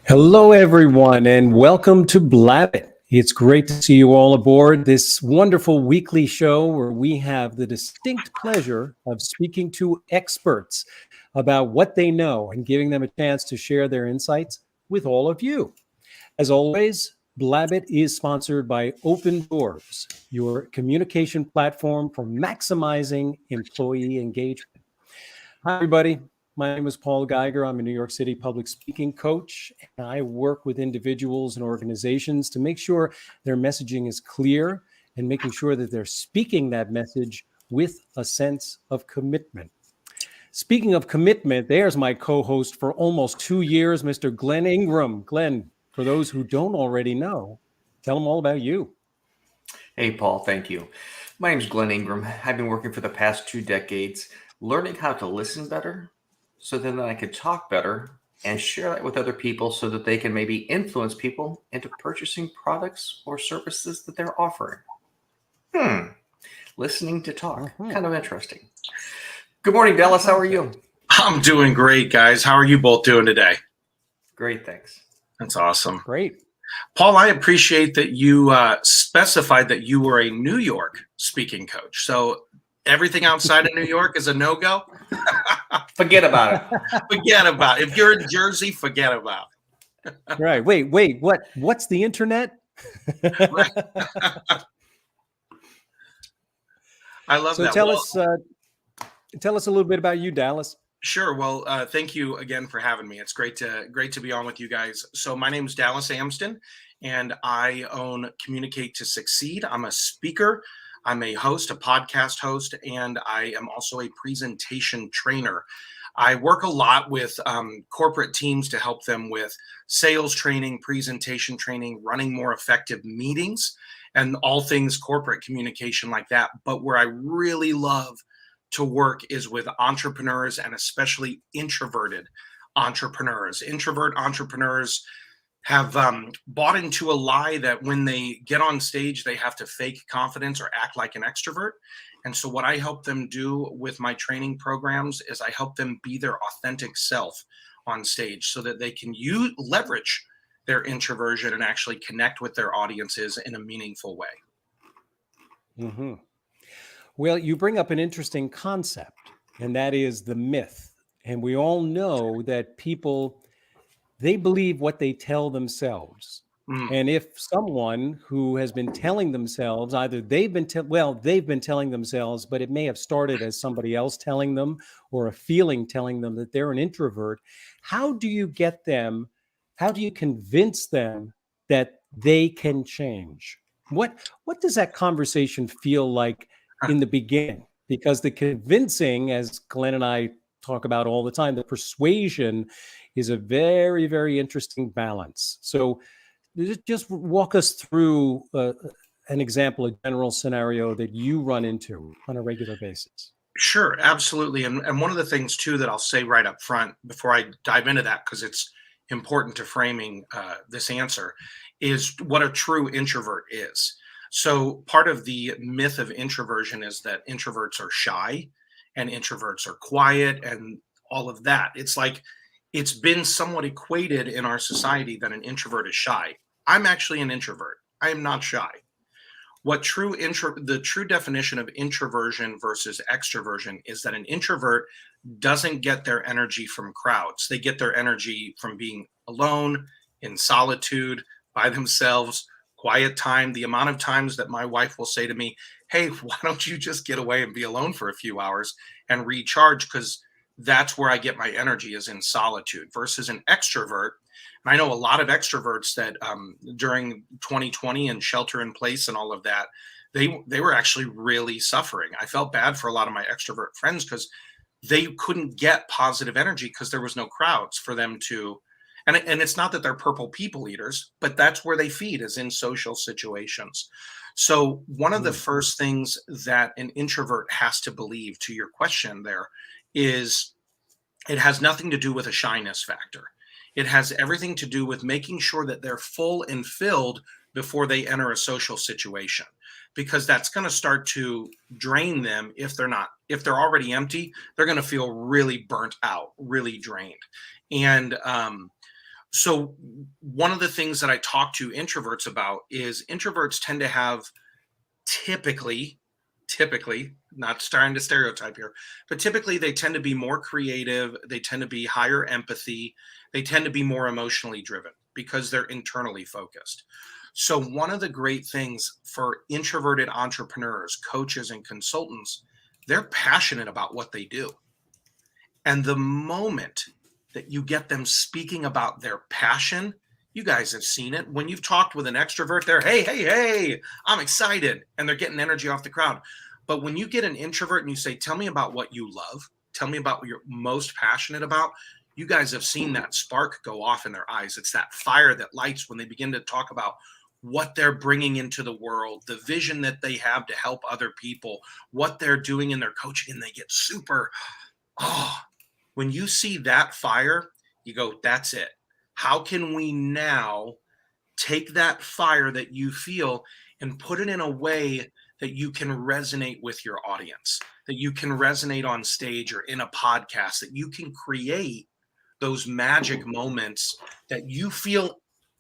Hello, everyone, and welcome to Blabbit. It's great to see you all aboard this wonderful weekly show where we have the distinct pleasure of speaking to experts about what they know and giving them a chance to share their insights with all of you. As always, Blabbit is sponsored by Open Doors, your communication platform for maximizing employee engagement. Hi, everybody. My name is Paul Geiger. I'm a New York City public speaking coach, and I work with individuals and organizations to make sure their messaging is clear and making sure that they're speaking that message with a sense of commitment. Speaking of commitment, there's my co-host for almost 2 years, Mr. Glenn Ingram. Glenn, for those who don't already know, tell them all about you. Hey, Paul, thank you. My name is Glenn Ingram. I've been working for the past 2 decades, learning how to listen better, so then I could talk better and share that with other people so that they can maybe influence people into purchasing products or services that they're offering. Listening to talk. Kind of interesting. Good morning, Dallas. How are you? I'm doing great, guys. How are you both doing today? Great, thanks. That's awesome. Great. Paul, I appreciate that you specified that you were a New York speaking coach. So everything outside of New York is a no-go? Forget about it. Forget about it. If you're in Jersey, forget about it. Right. Wait. What's the internet? Right. I love so that. Tell us a little bit about you, Dallas. Sure. Well, thank you again for having me. It's great to be on with you guys. So my name is Dallas Amsden, and I own Communicate to Succeed. I'm a speaker. I'm a host, a podcast host, and I am also a presentation trainer. I work a lot with corporate teams to help them with sales training, presentation training, running more effective meetings, and all things corporate communication like that. But where I really love to work is with entrepreneurs, and especially introverted entrepreneurs. Introvert entrepreneurs have bought into a lie that when they get on stage, they have to fake confidence or act like an extrovert. And so what I help them do with my training programs is I help them be their authentic self on stage so that they can leverage their introversion and actually connect with their audiences in a meaningful way. Mm-hmm. Well, you bring up an interesting concept, and that is the myth. And we all know that people, they believe what they tell themselves. And if someone who has been telling themselves, either they've been telling themselves, but it may have started as somebody else telling them or a feeling telling them that they're an introvert, how do you convince them that they can change? What does that conversation feel like in the beginning? Because the convincing, as Glenn and I talk about all the time, the persuasion is a very, very interesting balance. So just walk us through an example, a general scenario that you run into on a regular basis. Sure, absolutely. And one of the things, too, that I'll say right up front before I dive into that, because it's important to framing this answer, is what a true introvert is. So part of the myth of introversion is that introverts are shy and introverts are quiet and all of that. It's like it's been somewhat equated in our society that an introvert is shy. I'm actually an introvert. I am not shy. What the true definition of introversion versus extroversion is that an introvert doesn't get their energy from crowds. They get their energy from being alone, in solitude, by themselves, quiet time. The amount of times that my wife will say to me, hey, why don't you just get away and be alone for a few hours and recharge? Because that's where I get my energy, is in solitude, versus an extrovert. And I know a lot of extroverts that during 2020 and shelter in place and all of that, they were actually really suffering. I felt bad for a lot of my extrovert friends because they couldn't get positive energy because there was no crowds for them to. And it's not that they're purple people eaters, but that's where they feed, is in social situations. So one of the first things that an introvert has to believe, to your question there, is it has nothing to do with a shyness factor. It has everything to do with making sure that they're full and filled before they enter a social situation, because that's going to start to drain them. If they're already empty, they're going to feel really burnt out, really drained. And so one of the things that I talk to introverts about is introverts tend to have typically, not starting to stereotype here, but typically they tend to be more creative. They tend to be higher empathy. They tend to be more emotionally driven because they're internally focused. So one of the great things for introverted entrepreneurs, coaches, and consultants, they're passionate about what they do. And the moment that you get them speaking about their passion, you guys have seen it. When you've talked with an extrovert, they're, hey, I'm excited. And they're getting energy off the crowd. But when you get an introvert and you say, tell me about what you love, tell me about what you're most passionate about, you guys have seen that spark go off in their eyes. It's that fire that lights when they begin to talk about what they're bringing into the world, the vision that they have to help other people, what they're doing in their coaching, and they get super, when you see that fire, you go, that's it. How can we now take that fire that you feel and put it in a way that you can resonate with your audience, that you can resonate on stage or in a podcast, that you can create those magic moments that you feel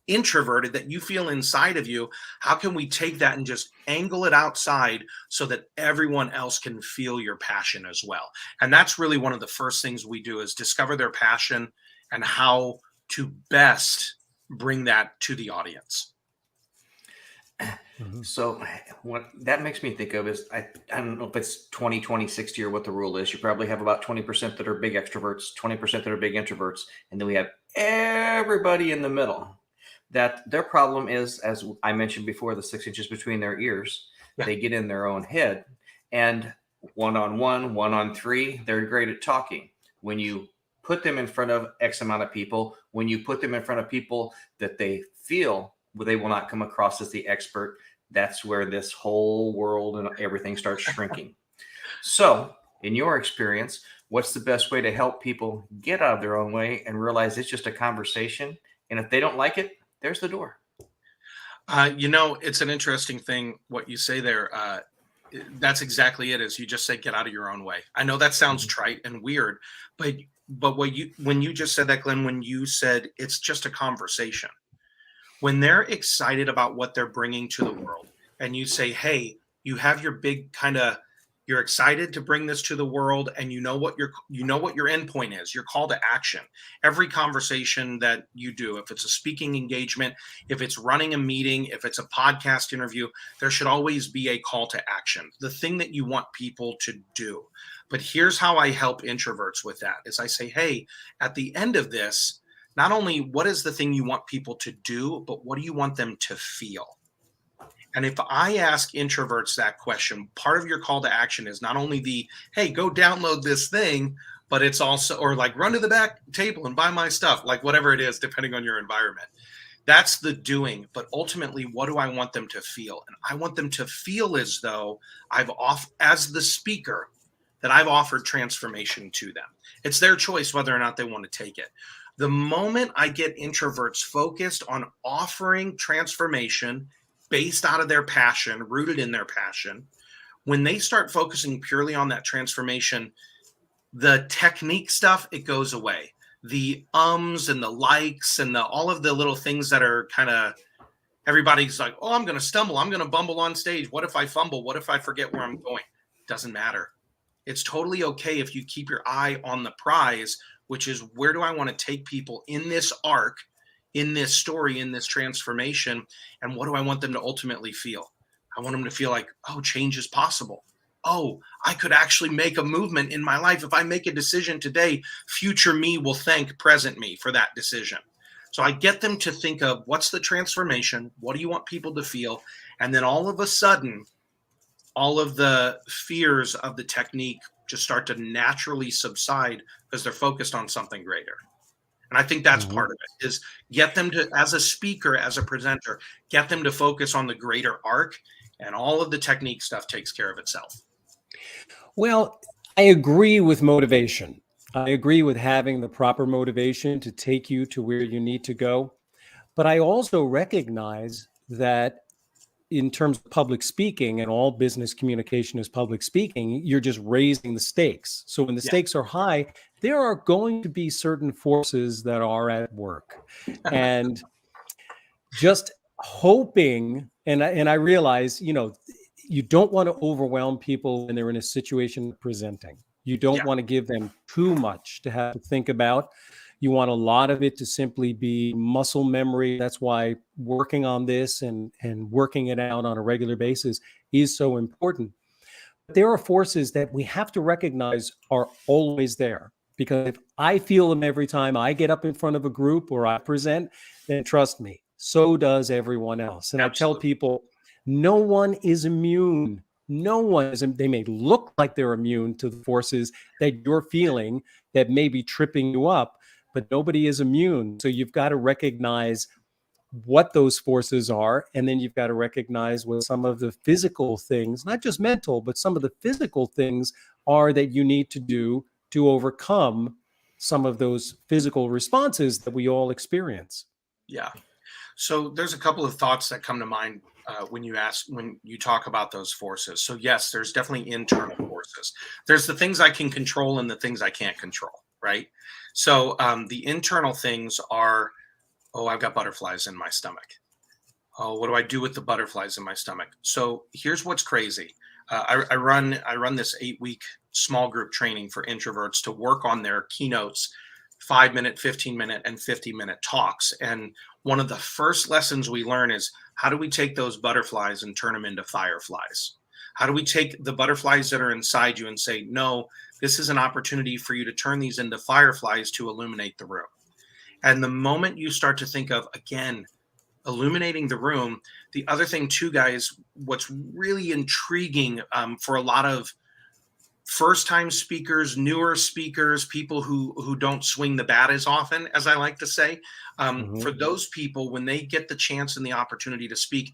introverted, that you feel inside of you? How can we take that and just angle it outside so that everyone else can feel your passion as well? And that's really one of the first things we do, is discover their passion and how to best bring that to the audience. So what that makes me think of is, I don't know if it's 20, 20, 60 or what the rule is. You probably have about 20% that are big extroverts, 20% that are big introverts. And then we have everybody in the middle, that their problem is, as I mentioned before, the 6 inches between their ears. Yeah. They get in their own head, and one-on-one, 1-on-3, they're great at talking. When you put them in front of X amount of people, when you put them in front of people that they feel they will not come across as the expert, that's where this whole world and everything starts shrinking. So in your experience, what's the best way to help people get out of their own way and realize it's just a conversation? And if they don't like it, there's the door. It's an interesting thing what you say there. That's exactly it. Is you just say, get out of your own way. I know that sounds trite and weird, but when you just said that, Glenn, when you said it's just a conversation, when they're excited about what they're bringing to the world, and you say, hey, you have your big you're excited to bring this to the world, and you know what your end point is, your call to action. Every conversation that you do, if it's a speaking engagement, if it's running a meeting, if it's a podcast interview, there should always be a call to action, the thing that you want people to do. But here's how I help introverts with that, is I say, hey, at the end of this, not only what is the thing you want people to do, but what do you want them to feel? And if I ask introverts that question, part of your call to action is not only the, hey, go download this thing, but it's also, or like run to the back table and buy my stuff, like whatever it is, depending on your environment. That's the doing. But ultimately, what do I want them to feel? And I want them to feel as though as the speaker, that I've offered transformation to them. It's their choice whether or not they want to take it. The moment I get introverts focused on offering transformation based out of their passion, rooted in their passion, when they start focusing purely on that transformation, the technique stuff, it goes away. The ums and the likes and all of the little things that are kind of, everybody's like, oh, I'm going to stumble. I'm going to bumble on stage. What if I fumble? What if I forget where I'm going? Doesn't matter. It's totally okay if you keep your eye on the prize, which is, where do I want to take people in this arc, in this story, in this transformation, and what do I want them to ultimately feel? I want them to feel like, oh, change is possible. Oh, I could actually make a movement in my life. If I make a decision today, future me will thank present me for that decision. So I get them to think of, what's the transformation? What do you want people to feel? And then all of a sudden, all of the fears of the technique just start to naturally subside because they're focused on something greater. And I think that's part of it, is get them to, as a speaker, as a presenter, get them to focus on the greater arc, and all of the technique stuff takes care of itself. Well, I agree with motivation. I agree with having the proper motivation to take you to where you need to go. But I also recognize that in terms of public speaking, and all business communication is public speaking, you're just raising the stakes. So when the stakes are high, there are going to be certain forces that are at work. And just hoping, and I realize, you don't want to overwhelm people when they're in a situation of presenting. You don't want to give them too much to have to think about. You want a lot of it to simply be muscle memory. That's why working on this and working it out on a regular basis is so important. But there are forces that we have to recognize are always there. Because if I feel them every time I get up in front of a group or I present, then trust me, so does everyone else. And Absolutely. I tell people, no one is immune. No one is. They may look like they're immune to the forces that you're feeling that may be tripping you up, but nobody is immune. So you've got to recognize what those forces are. And then you've got to recognize what some of the physical things, not just mental, but some of the physical things are that you need to do to overcome some of those physical responses that we all experience. Yeah. So there's a couple of thoughts that come to mind when you talk about those forces. So yes, there's definitely internal forces. There's the things I can control and the things I can't control, right? So the internal things are, oh, I've got butterflies in my stomach. Oh, what do I do with the butterflies in my stomach? So here's what's crazy. I run this 8-week small group training for introverts to work on their keynotes, 5-minute, 15-minute, and 50-minute talks. And one of the first lessons we learn is, how do we take those butterflies and turn them into fireflies? How do we take the butterflies that are inside you and say, no, this is an opportunity for you to turn these into fireflies to illuminate the room? And the moment you start to think of, again, illuminating the room, the other thing too, guys, what's really intriguing for a lot of first-time speakers, newer speakers, people who don't swing the bat as often, as I like to say, for those people, when they get the chance and the opportunity to speak,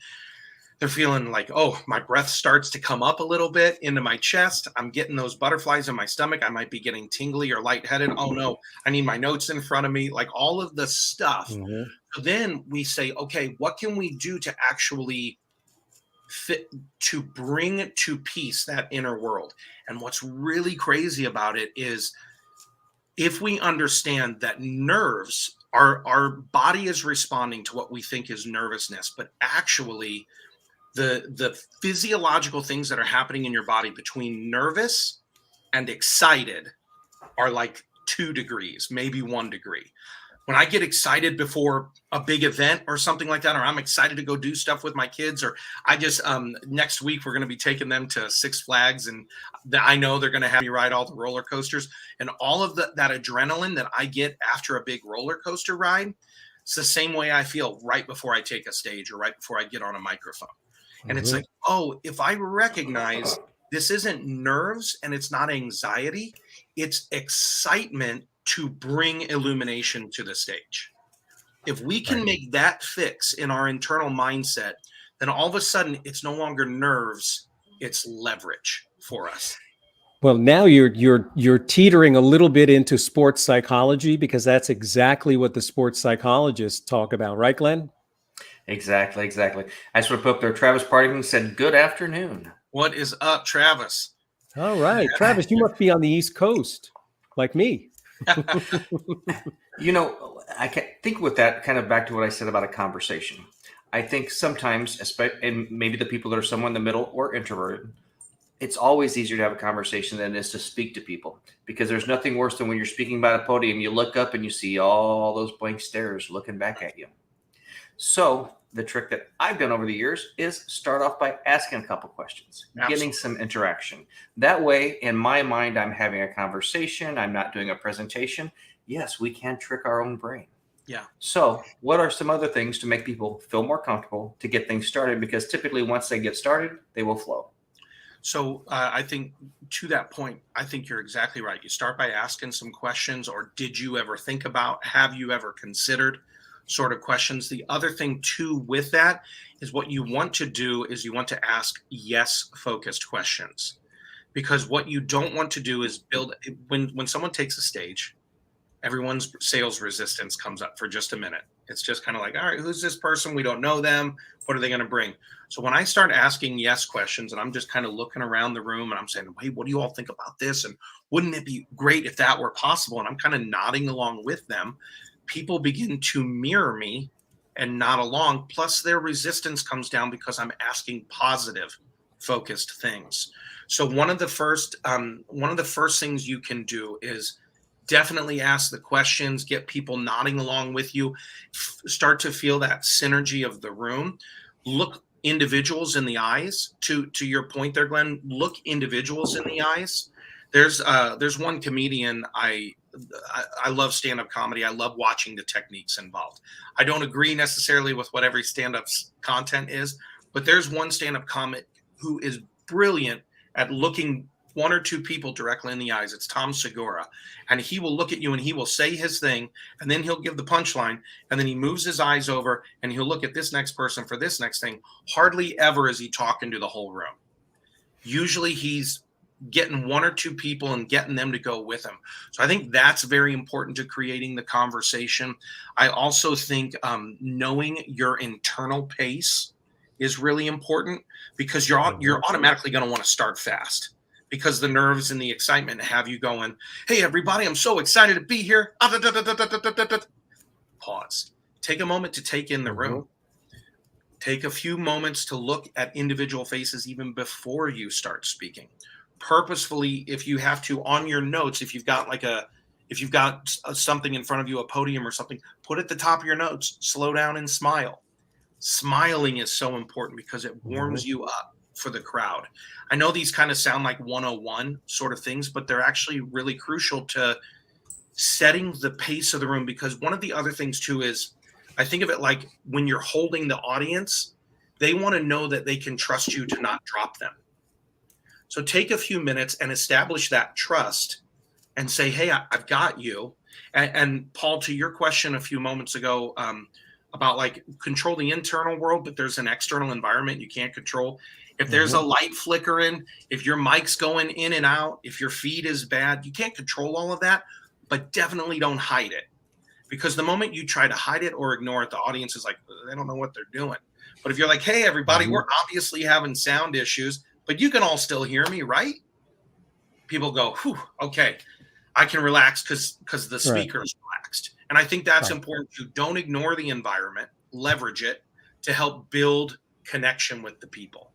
they're feeling like, oh, my breath starts to come up a little bit into my chest. I'm getting those butterflies in my stomach. I might be getting tingly or lightheaded. Oh no, I need my notes in front of me, like all of the stuff. So then we say, okay, what can we do to actually fit, to bring to peace that inner world? And what's really crazy about it is, if we understand that nerves, our body is responding to what we think is nervousness, but actually the physiological things that are happening in your body between nervous and excited are like 2 degrees, maybe 1 degree. When I get excited before a big event or something like that, or I'm excited to go do stuff with my kids, or I just, next week, we're going to be taking them to Six Flags, and I know they're going to have me ride all the roller coasters, and all of that adrenaline that I get after a big roller coaster ride, it's the same way I feel right before I take a stage or right before I get on a microphone. And it's like, oh, if I recognize this isn't nerves and it's not anxiety, it's excitement to bring illumination to the stage. If we can make that fix in our internal mindset, then all of a sudden it's no longer nerves, it's leverage for us. Well, now you're teetering a little bit into sports psychology, because that's exactly what the sports psychologists talk about, right, Glenn? Exactly. I just want to put up there, Travis Partington said, good afternoon. What is up, Travis? All right. Travis, you must be on the East Coast, like me. I can think with that, kind of back to what I said about a conversation. I think sometimes, and maybe the people that are somewhere in the middle or introverted, it's always easier to have a conversation than it is to speak to people, because there's nothing worse than when you're speaking by a podium, you look up and you see all those blank stares looking back at you. So the trick that I've done over the years is start off by asking a couple questions, getting some interaction. That way, in my mind, I'm having a conversation. I'm not doing a presentation. Yes, we can trick our own brain. Yeah. So what are some other things to make people feel more comfortable to get things started? Because typically once they get started, they will flow. So I think to that point, I think you're exactly right. You start by asking some questions, or did you ever think about, have you ever considered sort of questions. The other thing too with that is what you want to do is you want to ask yes focused questions, because what you don't want to do is build, when someone takes a stage, everyone's sales resistance comes up for just a minute. It's just kind of like, all right, who's this person? We don't know them. What are they going to bring? So when I start asking yes questions and I'm just kind of looking around the room and I'm saying, hey, what do you all think about this? And wouldn't it be great if that were possible? And I'm kind of nodding along with them. People begin to mirror me and nod along. Plus their resistance comes down because I'm asking positive focused things. So one of the first things you can do is definitely ask the questions, get people nodding along with you, start to feel that synergy of the room. Look individuals in the eyes. To your point there, Glenn, look individuals in the eyes. There's one comedian, I love stand-up comedy. I love watching the techniques involved. I don't agree necessarily with what every stand-up's content is, but there's one stand-up comic who is brilliant at looking one or two people directly in the eyes. It's Tom Segura. And he will look at you and he will say his thing, and then he'll give the punchline, and then he moves his eyes over and he'll look at this next person for this next thing. Hardly ever is he talking to the whole room. Usually he's getting one or two people and getting them to go with him. So I think that's very important to creating the conversation. I also think knowing your internal pace is really important, because you're automatically going to want to start fast, because the nerves and the excitement have you going, hey, everybody, I'm so excited to be here. Pause. Take a moment to take in the room. Take a few moments to look at individual faces even before you start speaking. Purposefully, if you have to, on your notes, if you've got something in front of you, a podium or something, put at the top of your notes, slow down and smile. Smiling is so important because it warms you up for the crowd. I know these kind of sound like 101 sort of things, but they're actually really crucial to setting the pace of the room. Because one of the other things too is, I think of it like when you're holding the audience, they want to know that they can trust you to not drop them. So take a few minutes and establish that trust and say, hey, I've got you. And Paul, to your question a few moments ago, about like control the internal world, but there's an external environment you can't control. If there's a light flickering, if your mic's going in and out, if your feed is bad, you can't control all of that, but definitely don't hide it. Because the moment you try to hide it or ignore it, the audience is like, they don't know what they're doing. But if you're like, hey, everybody, we're obviously having sound issues, but you can all still hear me, right? People go, whew, okay, I can relax because the speaker is relaxed. And I think that's important. You don't ignore the environment, leverage it to help build connection with the people.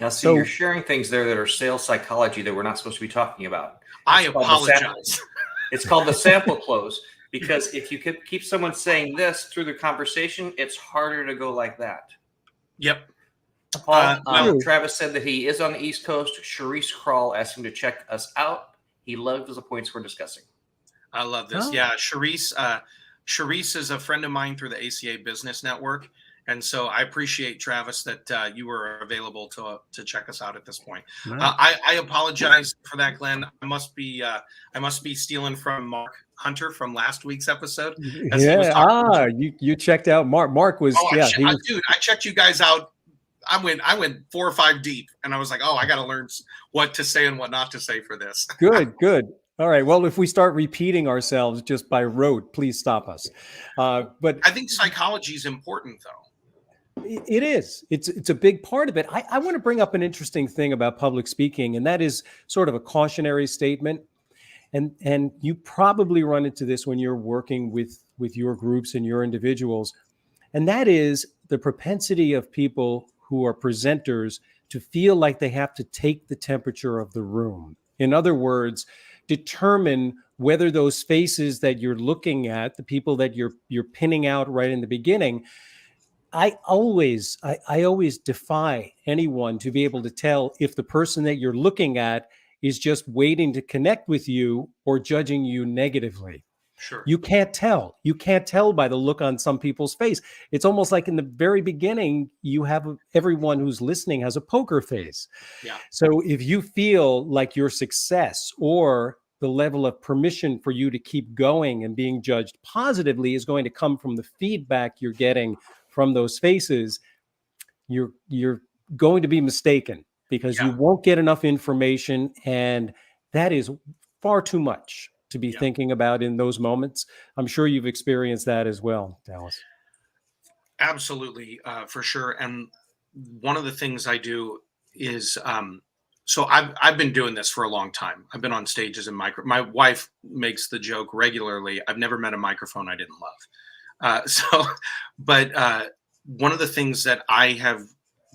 Now, so you're sharing things there that are sales psychology that we're not supposed to be talking about. I apologize. It's called the sample close, because if you could keep someone saying this through the conversation, it's harder to go like that. Yep. Paul, Travis said that he is on the East Coast. Charisse Kroll asked him to check us out. He loved the points we're discussing. I love this. Yeah, Charisse is a friend of mine through the ACA Business Network. And so I appreciate, Travis, that you were available to check us out at this point. I apologize for that, Glenn. I must be stealing from Mark Hunter from last week's episode. Yeah. You checked out Mark. Mark was dude, I checked you guys out. I went 4 or 5 deep, and I was like, oh, I got to learn what to say and what not to say for this. Good. All right. Well, if we start repeating ourselves just by rote, please stop us. But I think psychology is important, though. It is. It's a big part of it. I want to bring up an interesting thing about public speaking, and that is sort of a cautionary statement. And you probably run into this when you're working with your groups and your individuals. And that is the propensity of people who are presenters to feel like they have to take the temperature of the room. In other words, determine whether those faces that you're looking at, the people that you're pinning out right in the beginning, I always defy anyone to be able to tell if the person that you're looking at is just waiting to connect with you or judging you negatively. Sure. You can't tell. You can't tell by the look on some people's face. It's almost like in the very beginning, you have everyone who's listening has a poker face. Yeah. So if you feel like your success or the level of permission for you to keep going and being judged positively is going to come from the feedback you're getting from those faces, you're going to be mistaken, because you won't get enough information, and that is far too much to be thinking about in those moments. I'm sure you've experienced that as well, Dallas. Absolutely, for sure. And one of the things I do is, so I've been doing this for a long time. I've been on stages and my wife makes the joke regularly. I've never met a microphone I didn't love. But one of the things that I have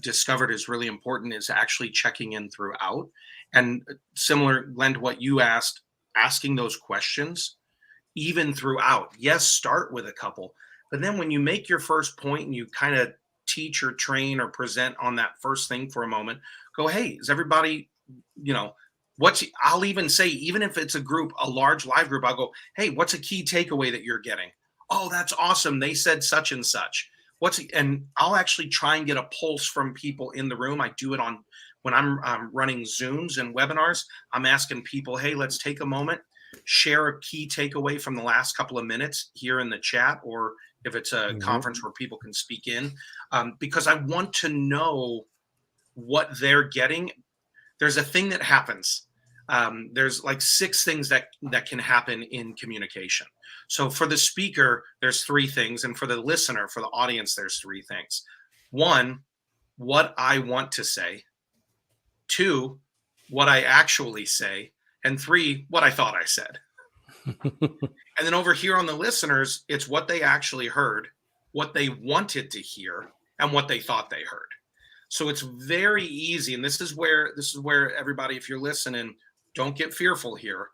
discovered is really important is actually checking in throughout. And similar, Glenn, to what you asked, asking those questions even throughout. Yes, start with a couple, but then when you make your first point and you kind of teach or train or present on that first thing for a moment, go, hey, is everybody, I'll even say, even if it's a group, a large live group, I'll go, hey, what's a key takeaway that you're getting? Oh, that's awesome. They said such and such. And I'll actually try and get a pulse from people in the room. I do it on when I'm running Zooms and webinars. I'm asking people, hey, let's take a moment, share a key takeaway from the last couple of minutes here in the chat, or if it's a conference where people can speak in, because I want to know what they're getting. There's a thing that happens. There's like 6 things that can happen in communication. So for the speaker, there's 3 things. And for the listener, for the audience, there's 3 things. 1, what I want to say. 2, what I actually say. And 3, what I thought I said. And then over here on the listeners, it's what they actually heard, what they wanted to hear, and what they thought they heard. So it's very easy. And this is where everybody, if you're listening, don't get fearful here.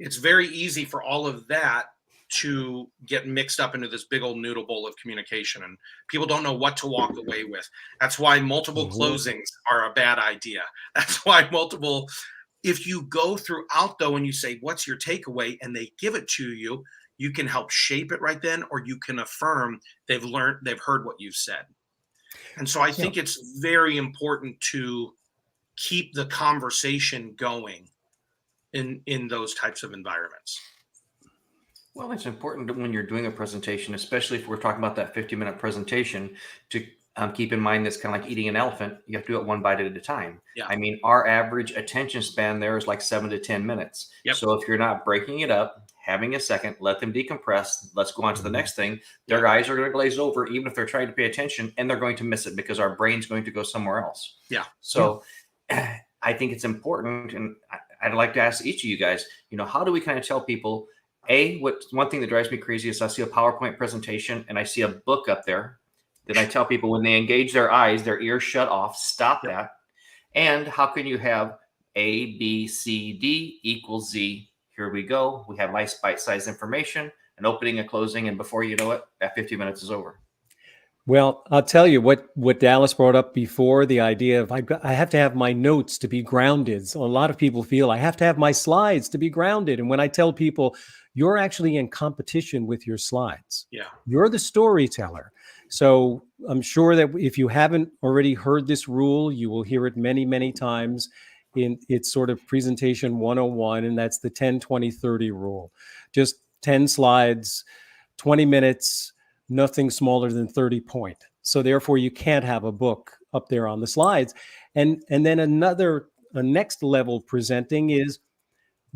It's very easy for all of that to get mixed up into this big old noodle bowl of communication, and people don't know what to walk away with. That's why multiple closings are a bad idea. That's why if you go throughout though and you say, what's your takeaway, and they give it to you, you can help shape it right then, or you can affirm they've heard what you've said. And so I think it's very important to keep the conversation going in those types of environments. Well, it's important when you're doing a presentation, especially if we're talking about that 50-minute presentation, to keep in mind that's kind of like eating an elephant. You have to do it one bite at a time. Yeah. I mean, our average attention span there is like 7 to 10 minutes. Yep. So if you're not breaking it up, having a second, let them decompress. Let's go on to the next thing. Their eyes are going to glaze over, even if they're trying to pay attention, and they're going to miss it because our brain's going to go somewhere else. Yeah. So I think it's important, and I'd like to ask each of you guys, how do we kind of tell people, one thing that drives me crazy is I see a PowerPoint presentation and I see a book up there. Then I tell people when they engage their eyes, their ears shut off, stop that. And how can you have A, B, C, D equals Z? Here we go. We have nice bite-sized information, an opening, a closing, and before you know it, that 50 minutes is over. Well, I'll tell you what Dallas brought up before, the idea of I have to have my notes to be grounded. So a lot of people feel I have to have my slides to be grounded. And when I tell people, you're actually in competition with your slides. Yeah. You're the storyteller. So I'm sure that if you haven't already heard this rule, you will hear it many, many times in its sort of presentation 101, and that's the 10, 20, 30 rule. Just 10 slides, 20 minutes, nothing smaller than 30 point. So therefore you can't have a book up there on the slides. And then a next level presenting is,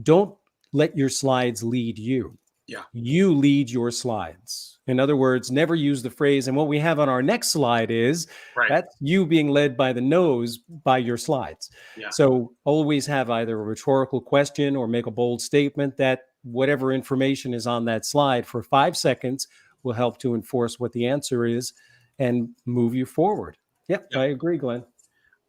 don't let your slides lead you. Yeah. You lead your slides. In other words, never use the phrase, and what we have on our next slide is, that's you being led by the nose by your slides. Yeah. So always have either a rhetorical question or make a bold statement that whatever information is on that slide for 5 seconds will help to enforce what the answer is and move you forward. Yep. I agree, Glenn.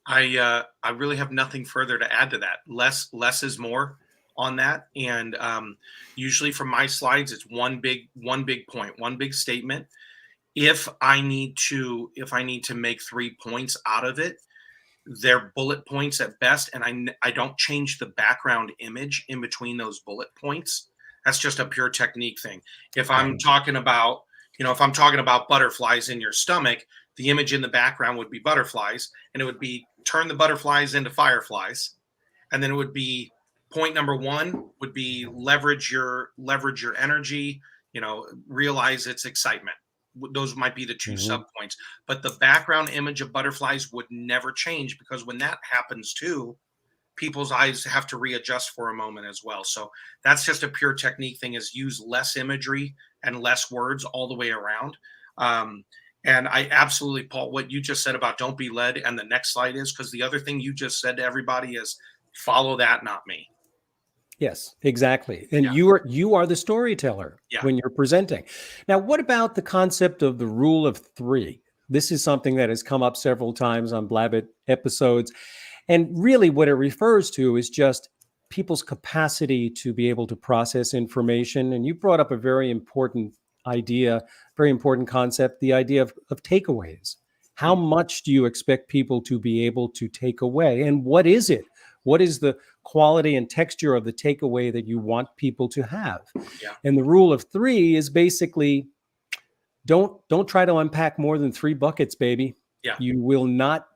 I really have nothing further to add to that. Less is more on that. And usually from my slides, it's one big point, one big statement. If I need to make 3 points out of it, they're bullet points at best. And I don't change the background image in between those bullet points. That's just a pure technique thing. If I'm talking about, if I'm talking about butterflies in your stomach, the image in the background would be butterflies, and it would be turn the butterflies into fireflies. And then it would be point number one would be leverage your energy, realize its excitement. Those might be the two sub points, but the background image of butterflies would never change, because when that happens too, people's eyes have to readjust for a moment as well. So that's just a pure technique thing, is use less imagery and less words all the way around. And I absolutely, Paul, what you just said about don't be led, and the next slide is, because the other thing you just said to everybody is follow that, not me. Yes, exactly. And you are the storyteller when you're presenting. Now, what about the concept of the rule of three? This is something that has come up several times on Blabbit episodes. And really what it refers to is just people's capacity to be able to process information. And you brought up a very important idea, very important concept, the idea of takeaways. How much do you expect people to be able to take away? And what is it? What is the quality and texture of the takeaway that you want people to have? Yeah. And the rule of three is basically don't try to unpack more than 3 buckets, baby. Yeah. You will not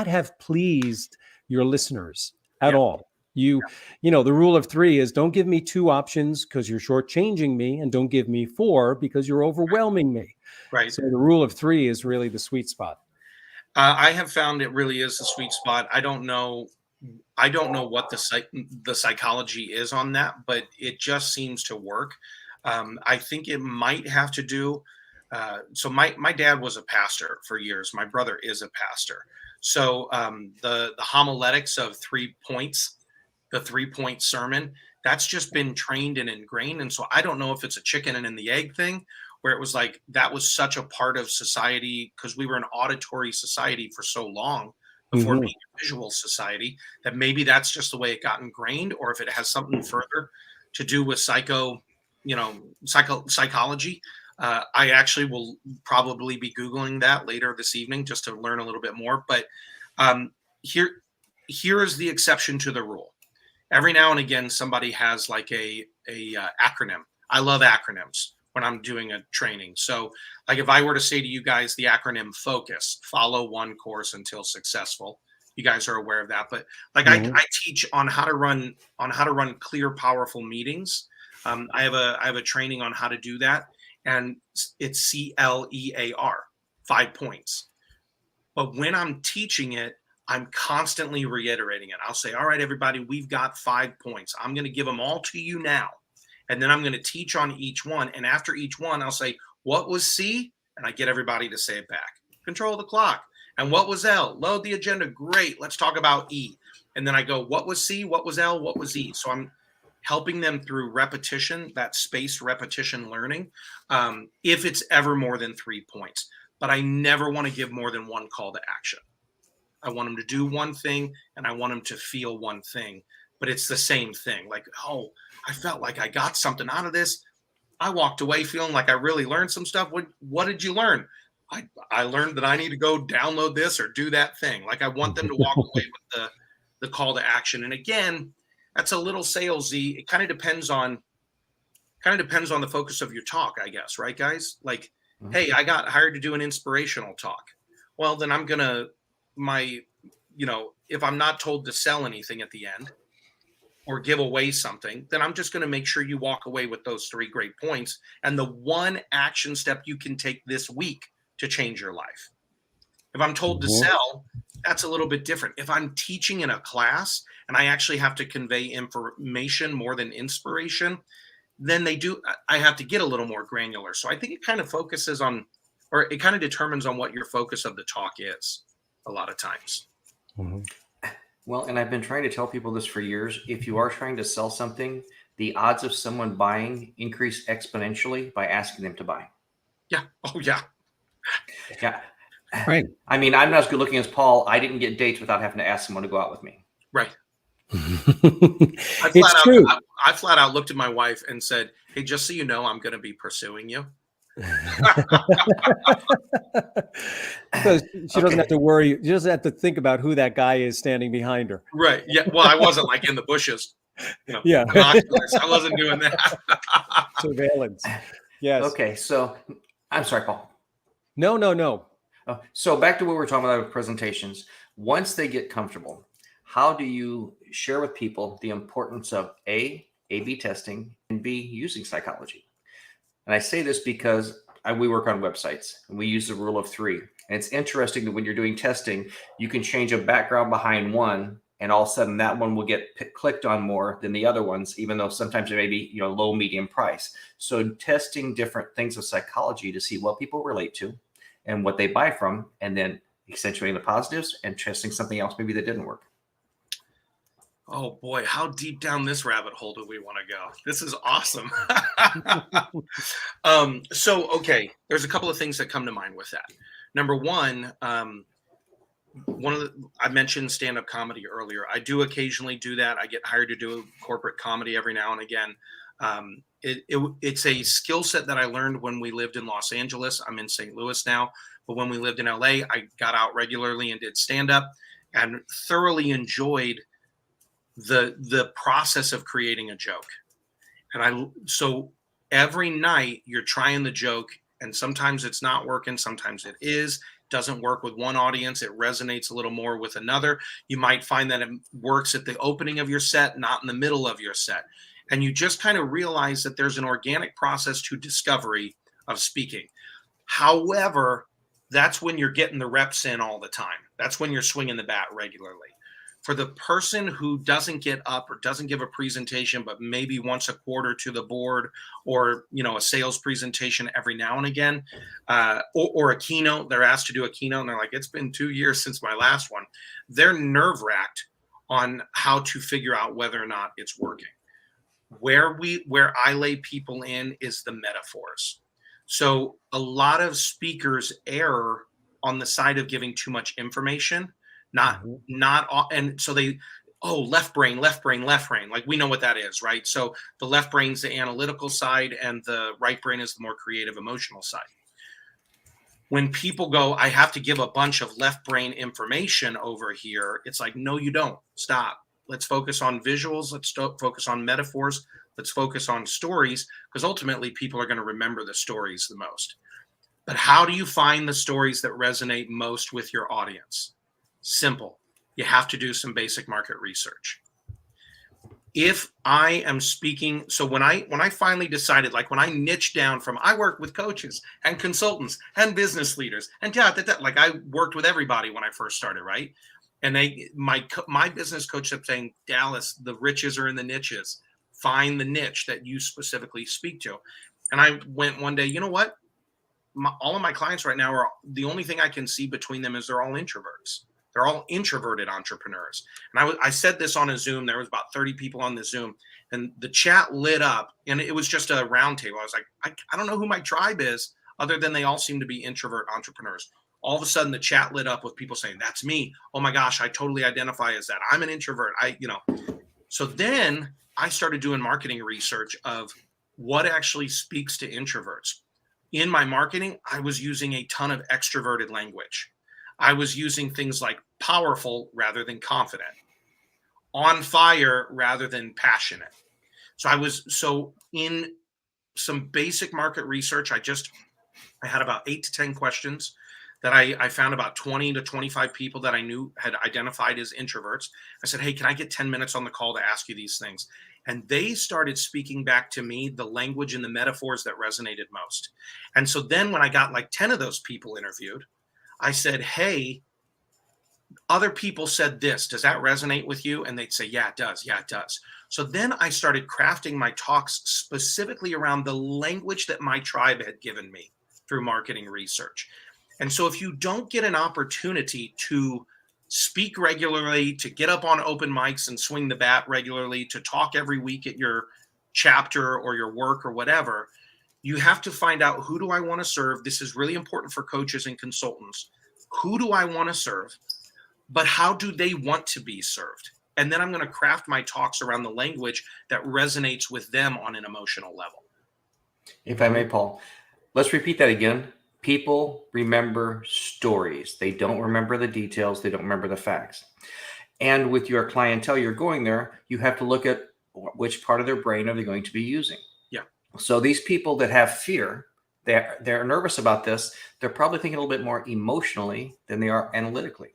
have pleased your listeners at all. The rule of 3 is don't give me 2 options because you're shortchanging me, and don't give me 4 because you're overwhelming me. Right. So the rule of 3 is really the sweet spot. I have found it really is the sweet spot. I don't know what the psychology is on that, but it just seems to work. I think it might have to do. So my dad was a pastor for years. My brother is a pastor. So the homiletics of 3 points, the 3-point sermon, that's just been trained and ingrained. And so I don't know if it's a chicken and the egg thing, where it was like that was such a part of society, because we were an auditory society for so long before being a visual society, that maybe that's just the way it got ingrained, or if it has something further to do with psychology. I actually will probably be Googling that later this evening just to learn a little bit more. But here is the exception to the rule. Every now and again, somebody has like a acronym. I love acronyms when I'm doing a training. So like if I were to say to you guys the acronym FOCUS, follow one course until successful. You guys are aware of that. But like I teach on how to run clear, powerful meetings. I have a training on how to do that. And it's CLEAR, 5 points. But when I'm teaching it, I'm constantly reiterating it. I'll say, all right, everybody, we've got 5 points. I'm going to give them all to you now. And then I'm going to teach on each one. And after each one, I'll say, what was C? And I get everybody to say it back. Control the clock. And what was L? Load the agenda. Great. Let's talk about E. And then I go, what was C? What was L? What was E? So I'm helping them through repetition, that spaced repetition learning, if it's ever more than 3 points. But I never want to give more than one call to action. I want them to do one thing, and I want them to feel one thing. But it's the same thing. Like, oh, I felt like I got something out of this. I walked away feeling like I really learned some stuff. What did you learn? I learned that I need to go download this or do that thing. Like I want them to walk away with the call to action. And again, that's a little salesy. It kind of depends on the focus of your talk, I guess, right, guys? Like, hey, I got hired to do an inspirational talk. Well, then I'm gonna if I'm not told to sell anything at the end or give away something, then I'm just going to make sure you walk away with those 3 great points and the one action step you can take this week to change your life. If I'm told to sell, that's a little bit different. If I'm teaching in a class and I actually have to convey information more than inspiration, then I have to get a little more granular. So I think it kind of focuses on, or it kind of determines on what your focus of the talk is a lot of times. Well, and I've been trying to tell people this for years. If you are trying to sell something, the odds of someone buying increase exponentially by asking them to buy. Yeah. Oh, yeah. Yeah. Right. I mean, I'm not as good looking as Paul. I didn't get dates without having to ask someone to go out with me. Right. It's true. I flat out looked at my wife and said, hey, just so you know, I'm going to be pursuing you. So she doesn't have to worry. She doesn't have to think about who that guy is standing behind her. Right. Yeah. Well, I wasn't like in the bushes. Yeah. binoculars. I wasn't doing that. Surveillance. Yes. Okay, so I'm sorry, Paul. No. So back to what we were talking about with presentations. Once they get comfortable, how do you share with people the importance of A/B testing, and B, using psychology? And I say this because we work on websites and we use the rule of three. And it's interesting that when you're doing testing, you can change a background behind one, and all of a sudden that one will get clicked on more than the other ones, even though sometimes it may be low, medium price. So testing different things of psychology to see what people relate to and what they buy from, and then accentuating the positives and testing something else maybe that didn't work. Oh boy, how deep down this rabbit hole do we want to go? This is awesome. Okay, there's a couple of things that come to mind with that. Number one, I mentioned stand-up comedy earlier. I do occasionally do that. I get hired to do corporate comedy every now and again. It's a skill set that I learned when we lived in Los Angeles. I'm in St. Louis now, but when we lived in LA, I got out regularly and did stand-up and thoroughly enjoyed the process of creating a joke. So every night you're trying the joke, and sometimes it's not working, sometimes it doesn't work with one audience, it resonates a little more with another. You might find that it works at the opening of your set, not in the middle of your set. And you just kind of realize that there's an organic process to discovery of speaking. However, that's when you're getting the reps in all the time. That's when you're swinging the bat regularly. For the person who doesn't get up or doesn't give a presentation, but maybe once a quarter to the board, or a sales presentation every now and again, or a keynote, they're asked to do a keynote and they're like, it's been 2 years since my last one. They're nerve-wracked on how to figure out whether or not it's working. Where I lay people in is the metaphors. So a lot of speakers err on the side of giving too much information. And so left brain. Like, we know what that is, right? So the left brain's the analytical side and the right brain is the more creative, emotional side. When people go, I have to give a bunch of left brain information over here, it's like, no, you don't. Stop. Let's focus on visuals. Let's focus on metaphors. Let's focus on stories, because ultimately people are going to remember the stories the most. But how do you find the stories that resonate most with your audience? Simple. You have to do some basic market research. If I am speaking, so when I finally decided, like when I niched down from, I work with coaches and consultants and business leaders and like I worked with everybody when I first started, right? And my business coach kept saying, Dallas, the riches are in the niches. Find the niche that you specifically speak to. And I went one day, you know what? All of my clients right now are, the only thing I can see between them is they're all introverts. They're all introverted entrepreneurs. And I said this on a Zoom. There was about 30 people on the Zoom, and the chat lit up, and it was just a round table. I was like, I don't know who my tribe is, other than they all seem to be introvert entrepreneurs. All of a sudden the chat lit up with people saying, that's me. Oh my gosh, I totally identify as that. I'm an introvert. So then I started doing marketing research of what actually speaks to introverts. In my marketing, I was using a ton of extroverted language. I was using things like powerful rather than confident, on fire rather than passionate. So in some basic market research, I had about 8 to 10 questions that I found about 20 to 25 people that I knew had identified as introverts. I said, hey, can I get 10 minutes on the call to ask you these things? And they started speaking back to me the language and the metaphors that resonated most. And so then when I got like 10 of those people interviewed, I said, hey, other people said this. Does that resonate with you? And they'd say, yeah, it does. Yeah, it does. So then I started crafting my talks specifically around the language that my tribe had given me through marketing research. And so if you don't get an opportunity to speak regularly, to get up on open mics and swing the bat regularly, to talk every week at your chapter or your work or whatever, you have to find out, who do I want to serve? This is really important for coaches and consultants. Who do I want to serve? But how do they want to be served? And then I'm going to craft my talks around the language that resonates with them on an emotional level. If I may, Paul, let's repeat that again. People remember stories. They don't remember the details. They don't remember the facts. And with your clientele, you're going there, you have to look at which part of their brain are they going to be using? Yeah. So these people that have fear, they're nervous about this. They're probably thinking a little bit more emotionally than they are analytically.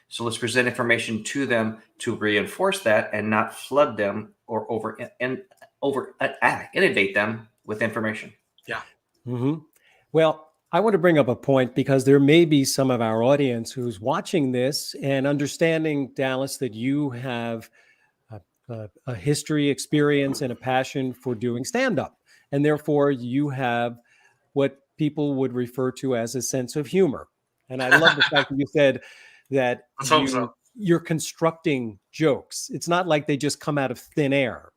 So let's present information to them to reinforce that and not flood them or inundate them with information. Yeah. Mm-hmm. Well, I want to bring up a point because there may be some of our audience who's watching this and understanding, Dallas, that you have a history, experience, and a passion for doing stand-up. And therefore, you have what people would refer to as a sense of humor. And I love the fact that you said that Let's hope so. you're constructing jokes. It's not like they just come out of thin air.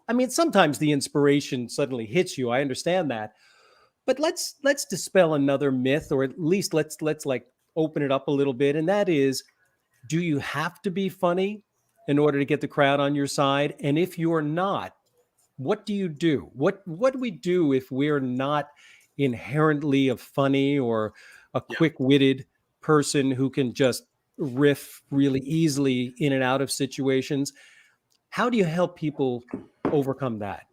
I mean, sometimes the inspiration suddenly hits you. I understand that. But let's dispel another myth, or at least let's like open it up a little bit. And that is, do you have to be funny in order to get the crowd on your side? And if you're not, what do you do? What do we do if we're not inherently a funny or a quick-witted person who can just riff really easily in and out of situations? How do you help people overcome that?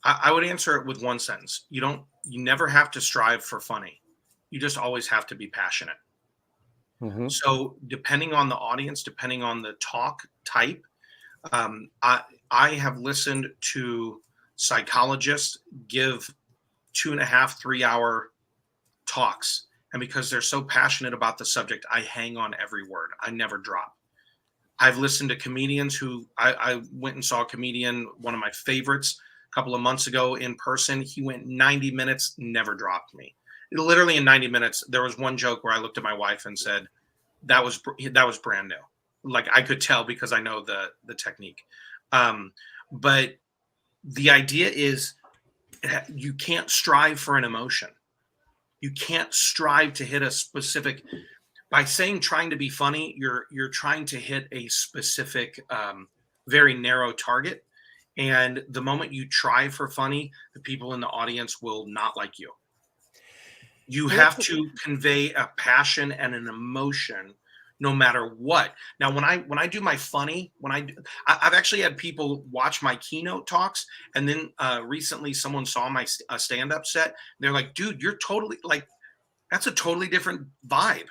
I would answer it with one sentence. You never have to strive for funny. You just always have to be passionate. Mm-hmm. So depending on the audience, depending on the talk type, I have listened to psychologists give 2.5, 3 hour talks. And because they're so passionate about the subject, I hang on every word. I never drop. I've listened to comedians who I went and saw a comedian, one of my favorites, a couple of months ago in person. He went 90 minutes, never dropped me. Literally in 90 minutes, there was one joke where I looked at my wife and said, that was brand new. Like I could tell because I know the technique. But the idea is you can't strive for an emotion. You can't strive to hit a specific, by saying trying to be funny, you're trying to hit a specific, very narrow target. And the moment you try for funny, the people in the audience will not like you. You have to convey a passion and an emotion no matter what. Now, when I do my funny, I've actually had people watch my keynote talks, and then recently someone saw my stand-up set. And they're like, dude, you're totally like, that's a totally different vibe,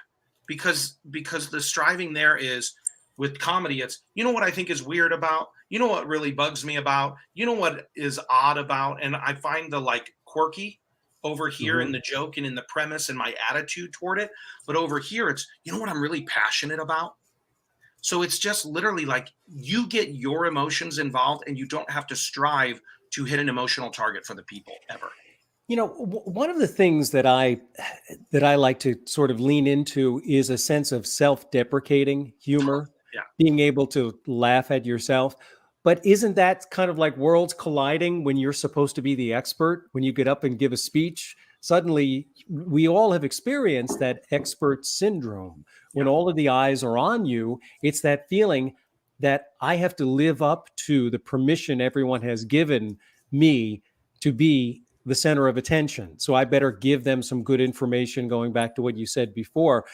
because the striving there is with comedy. It's, you know what I think is weird about, you know what really bugs me about, you know what is odd about, and I find the like quirky over here in the joke and in the premise and my attitude toward it. But over here, it's, you know what I'm really passionate about? So it's just literally like you get your emotions involved and you don't have to strive to hit an emotional target for the people ever. You know, one of the things that I like to sort of lean into is a sense of self-deprecating humor, being able to laugh at yourself. But isn't that kind of like worlds colliding when you're supposed to be the expert? When you get up and give a speech, suddenly we all have experienced that expert syndrome. When all of the eyes are on you, it's that feeling that I have to live up to the permission everyone has given me to be the center of attention. So I better give them some good information, going back to what you said before.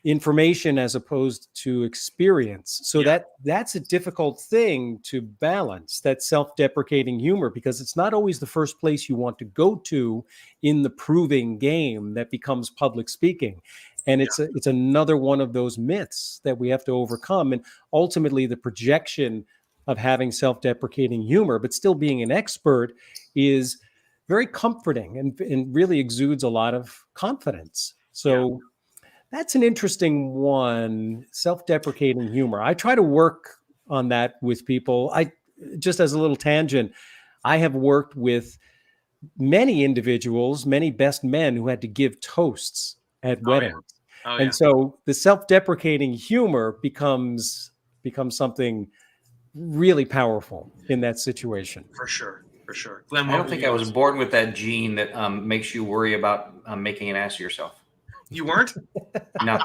Information as opposed to experience. So that's a difficult thing to balance, that self-deprecating humor, because it's not always the first place you want to go to in the proving game that becomes public speaking. And it's another one of those myths that we have to overcome. And ultimately the projection of having self-deprecating humor, but still being an expert, is very comforting and really exudes a lot of confidence. So that's an interesting one, self-deprecating humor. I try to work on that with people. Just as a little tangent, I have worked with many individuals, many best men who had to give toasts at weddings. And so the self-deprecating humor becomes something really powerful in that situation. For sure. Glenn, I don't think I was born with that gene that makes you worry about making an ass of yourself. You weren't? No.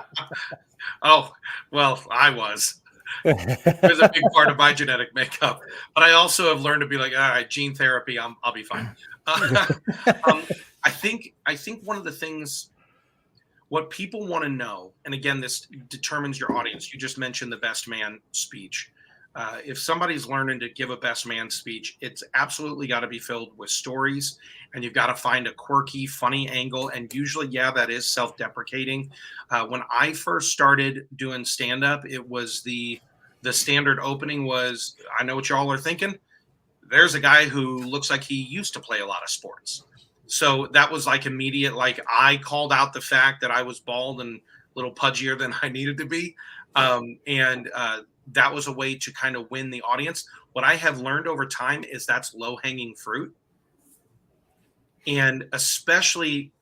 Oh, well, I was. It was a big part of my genetic makeup. But I also have learned to be like, all right, gene therapy, I'll be fine. I think one of the things What people want to know, and again, this determines your audience. You just mentioned the best man speech. If somebody's learning to give a best man speech, it's absolutely got to be filled with stories, and you've got to find a quirky, funny angle. And usually, yeah, that is self-deprecating. When I first started doing stand-up, it was the standard opening was, I know what y'all are thinking. There's a guy who looks like he used to play a lot of sports. So that was like immediate, like I called out the fact that I was bald and a little pudgier than I needed to be. That was a way to kind of win the audience. What I have learned over time is that's low-hanging fruit. And especially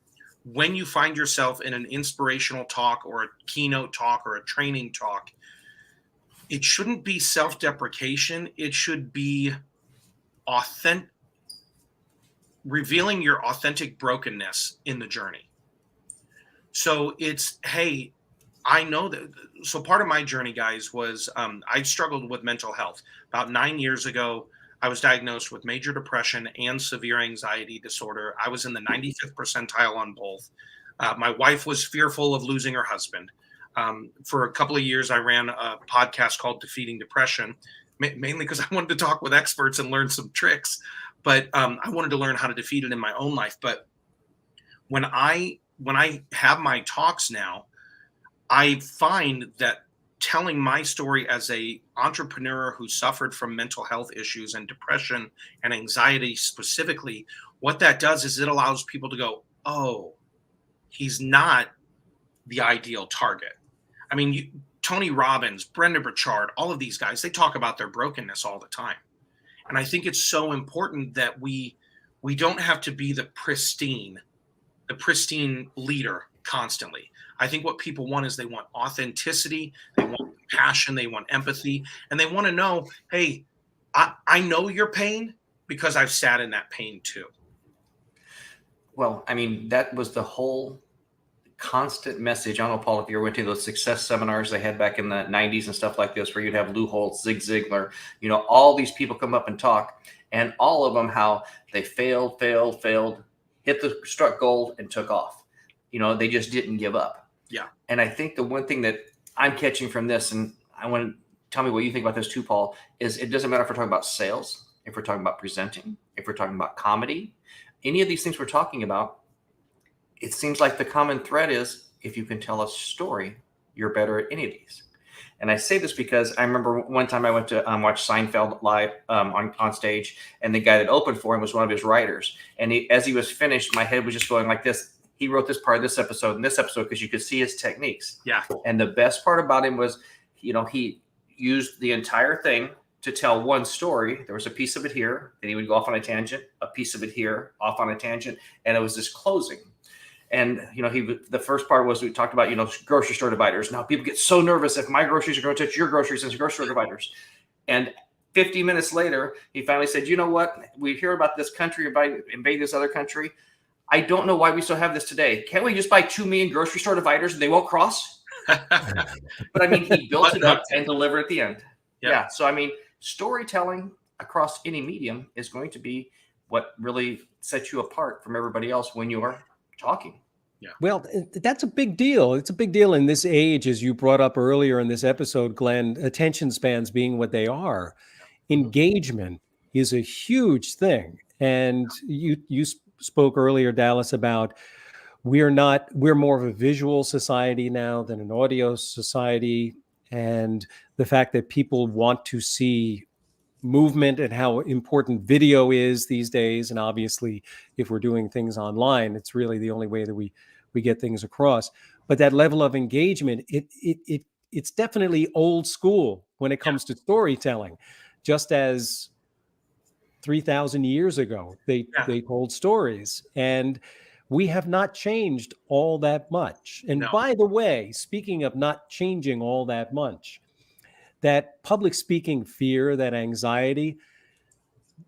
when you find yourself in an inspirational talk or a keynote talk or a training talk, it shouldn't be self-deprecation. It should be authentic, revealing your authentic brokenness in the journey. So it's, hey, I know that. So part of my journey, guys, was I struggled with mental health. About 9 years ago, I was diagnosed with major depression and severe anxiety disorder. I was in the 95th percentile on both. My wife was fearful of losing her husband. For a couple of years, I ran a podcast called Defeating Depression, mainly because I wanted to talk with experts and learn some tricks. But I wanted to learn how to defeat it in my own life. But when I have my talks now, I find that telling my story as a entrepreneur who suffered from mental health issues and depression and anxiety specifically, what that does is it allows people to go, oh, he's not the ideal target. I mean, Tony Robbins, Brendon Burchard, all of these guys, they talk about their brokenness all the time. And I think it's so important that we don't have to be the pristine leader constantly. I think what people want is they want authenticity, they want compassion, they want empathy, and they want to know, hey, I know your pain because I've sat in that pain too. Well, I mean, that was the whole constant message. I don't know, Paul, if you ever went to those success seminars they had back in the 90s and stuff like this, where you'd have Lou Holtz, Zig Ziglar, all these people come up and talk, and all of them, how they failed, struck gold and took off. They just didn't give up. Yeah. And I think the one thing that I'm catching from this, and I want to tell me what you think about this too, Paul, is it doesn't matter if we're talking about sales, if we're talking about presenting, if we're talking about comedy, any of these things we're talking about, it seems like the common thread is if you can tell a story, you're better at any of these. And I say this because I remember one time I went to watch Seinfeld live on stage, and the guy that opened for him was one of his writers. And as he was finished, my head was just going like this. He wrote this part of this episode and this episode because you could see his techniques. Yeah. And the best part about him was, he used the entire thing to tell one story. There was a piece of it here, then he would go off on a tangent, a piece of it here, off on a tangent, and it was this closing. And, the first part was we talked about, grocery store dividers. Now people get so nervous if my groceries are going to touch your groceries as grocery store dividers. And 50 minutes later, he finally said, you know what? We hear about this country invade this other country. I don't know why we still have this today. Can't we just buy 2 million grocery store dividers and they won't cross? But I mean, he built it up and delivered at the end. Yeah. So, I mean, storytelling across any medium is going to be what really sets you apart from everybody else when you are talking. Yeah. Well, that's a big deal. It's a big deal in this age, as you brought up earlier in this episode, Glenn, attention spans being what they are. Engagement is a huge thing. And you spoke earlier, Dallas, about we're more of a visual society now than an audio society. And the fact that people want to see movement and how important video is these days. And obviously, if we're doing things online, it's really the only way that we get things across. But that level of engagement, it's definitely old school when it comes to storytelling. Just as 3,000 years ago, they told stories, and we have not changed all that much. And by the way, speaking of not changing all that much, that public speaking fear, that anxiety,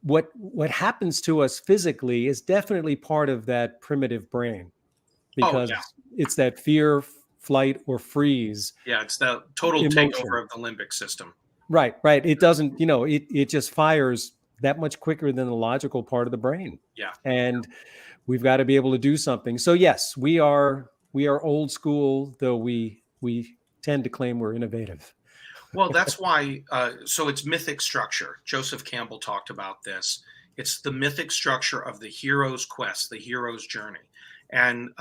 what happens to us physically is definitely part of that primitive brain, because it's that fear, flight, or freeze. Yeah, it's the total emotion. takeover of the limbic system. Right. It doesn't, it just fires that much quicker than the logical part of the brain. Yeah. And we've got to be able to do something. So yes, we are we are old school, though we tend to claim we're innovative. Well, that's why. So it's mythic structure. Joseph Campbell talked about this. It's the mythic structure of the hero's quest, the hero's journey. And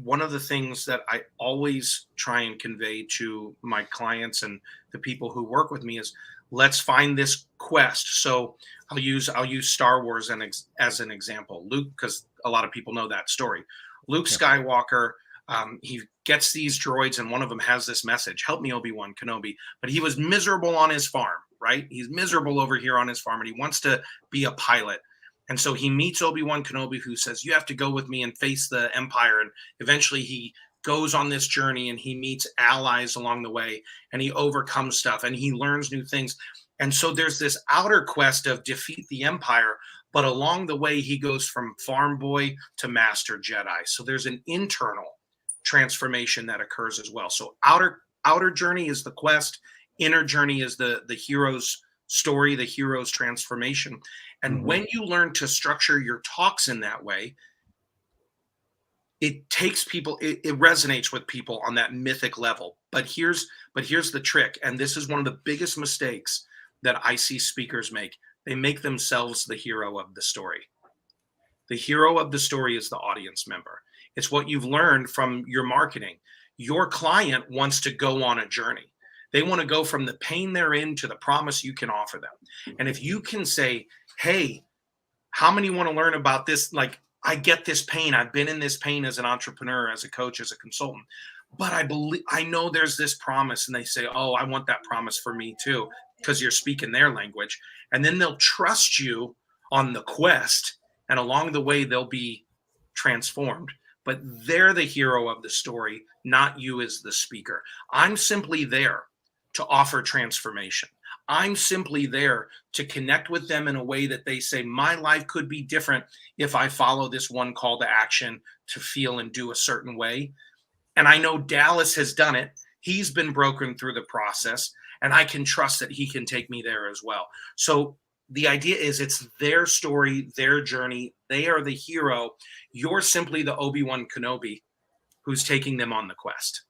one of the things that I always try and convey to my clients and the people who work with me is, let's find this quest. So I'll use Star Wars as an example. Luke, because a lot of people know that story. Luke Skywalker. He gets these droids, and one of them has this message: "Help me, Obi-Wan Kenobi." But he was miserable on his farm, right? He's miserable over here on his farm, and he wants to be a pilot. And so he meets Obi-Wan Kenobi, who says, "You have to go with me and face the Empire." And eventually he goes on this journey, and he meets allies along the way, and he overcomes stuff, and he learns new things. And so there's this outer quest of defeat the Empire, but along the way he goes from farm boy to master Jedi. So there's an internal transformation that occurs as well. So outer journey is the quest, inner journey is the hero's story, the hero's transformation. And when you learn to structure your talks in that way, it takes people, it resonates with people on that mythic level. But here's the trick, and this is one of the biggest mistakes that I see speakers make. They make themselves the hero of the story. The hero of the story is the audience member. It's what you've learned from your marketing. Your client wants to go on a journey. They want to go from the pain they're in to the promise you can offer them. And if you can say, hey, how many want to learn about this? Like, I get this pain. I've been in this pain as an entrepreneur, as a coach, as a consultant, but I know there's this promise. And they say, oh, I want that promise for me too, because you're speaking their language. And then they'll trust you on the quest. And along the way, they'll be transformed. But they're the hero of the story, not you as the speaker. I'm simply there to offer transformation. I'm simply there to connect with them in a way that they say, my life could be different if I follow this one call to action to feel and do a certain way. And I know Dallas has done it. He's been broken through the process, and I can trust that he can take me there as well. So the idea is, it's their story, their journey. They are the hero. You're simply the Obi-Wan Kenobi who's taking them on the quest.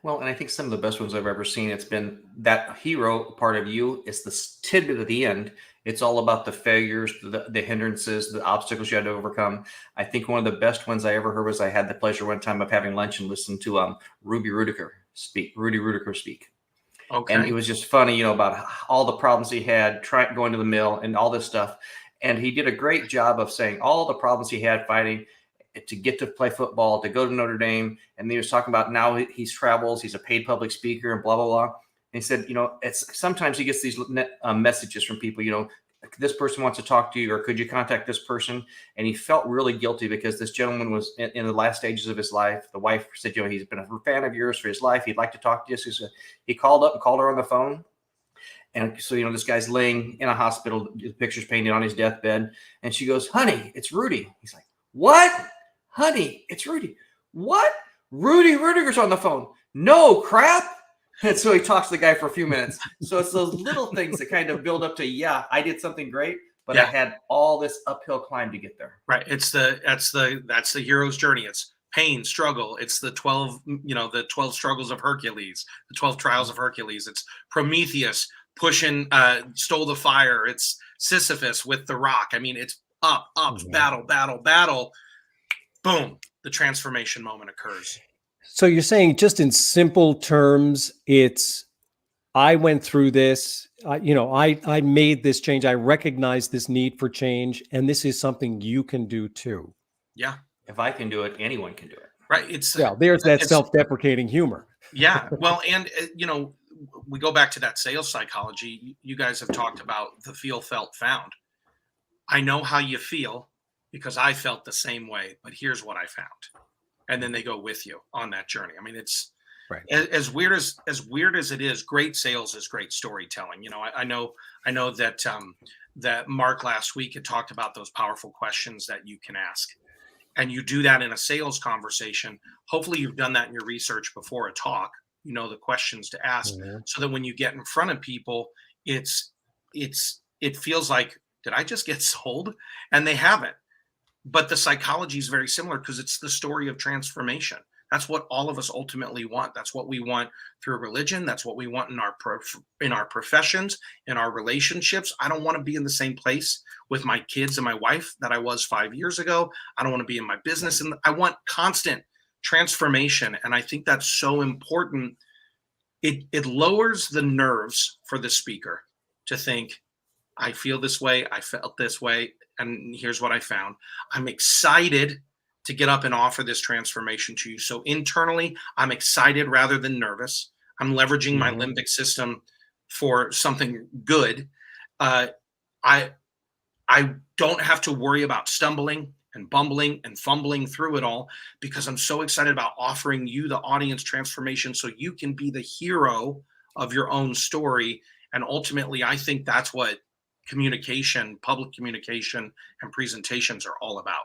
Well, and I think some of the best ones I've ever seen, it's been that hero part of you. It's the tidbit at the end. It's all about the failures, the hindrances, the obstacles you had to overcome. I think one of the best ones I ever heard was, I had the pleasure one time of having lunch and listening to Rudy Rudiker speak. Okay. And it was just funny, about all the problems he had going to the mill and all this stuff. And he did a great job of saying all the problems he had fighting to get to play football, to go to Notre Dame. And he was talking about now he travels, he's a paid public speaker and blah, blah, blah. And he said, it's sometimes he gets these messages from people, this person wants to talk to you, or could you contact this person? And he felt really guilty because this gentleman was in the last stages of his life. The wife said, he's been a fan of yours for his life. He'd like to talk to you. So he called up and called her on the phone. And so, this guy's laying in a hospital, the picture's painted on his deathbed. And she goes, honey, it's Rudy. He's like, what? Honey, it's Rudy. What? Rudy Rudiger's on the phone. No crap. And so he talks to the guy for a few minutes. So it's those little things that kind of build up to, yeah, I did something great, but I had all this uphill climb to get there. Right. That's the hero's journey. It's pain, struggle. It's the 12 struggles of Hercules, the 12 trials of Hercules. It's Prometheus pushing, stole the fire. It's Sisyphus with the rock. I mean, it's up, battle. Boom. The transformation moment occurs. So you're saying, just in simple terms, it's, I went through this, I made this change. I recognize this need for change. And this is something you can do too. Yeah. If I can do it, anyone can do it. Right. There's that self-deprecating humor. Yeah. Well, and, we go back to that sales psychology. You guys have talked about the feel, felt, found. I know how you feel because I felt the same way, but here's what I found. And then they go with you on that journey. I mean, it's right. As weird as it is, great sales is great storytelling. I know that Mark last week had talked about those powerful questions that you can ask, and you do that in a sales conversation. Hopefully you've done that in your research before a talk, the questions to ask, so that when you get in front of people, it feels like, did I just get sold? And they haven't. but the psychology is very similar because it's the story of transformation. That's what all of us ultimately want. That's what we want through religion. That's what we want in our professions, in our relationships. I don't want to be in the same place with my kids and my wife that I was 5 years ago. I don't want to be in my business, and I want constant transformation. And I think that's so important. It lowers the nerves for the speaker to think, I feel this way, I felt this way, and here's what I found. I'm excited to get up and offer this transformation to you. So internally, I'm excited rather than nervous. I'm leveraging my limbic system for something good. I don't have to worry about stumbling and bumbling and fumbling through it all because I'm so excited about offering you, the audience, transformation so you can be the hero of your own story. And ultimately, I think that's what communication, public communication, and presentations are all about.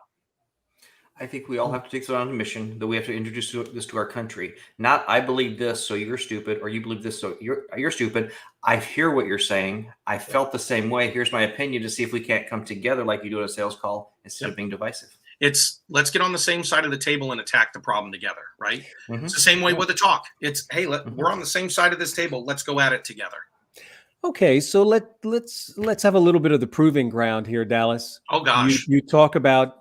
I think we all have to take this on a mission that we have to introduce this to our country. Not, I believe this, so you're stupid, or you believe this, so you're stupid. I hear what you're saying. I felt the same way. Here's my opinion to see if we can't come together like you do at a sales call instead of being divisive. It's let's get on the same side of the table and attack the problem together, right? It's the same way with a talk. It's, hey, we're on the same side of this table. Let's go at it together. Okay, so let's have a little bit of the proving ground here, Dallas. Oh gosh, you talk about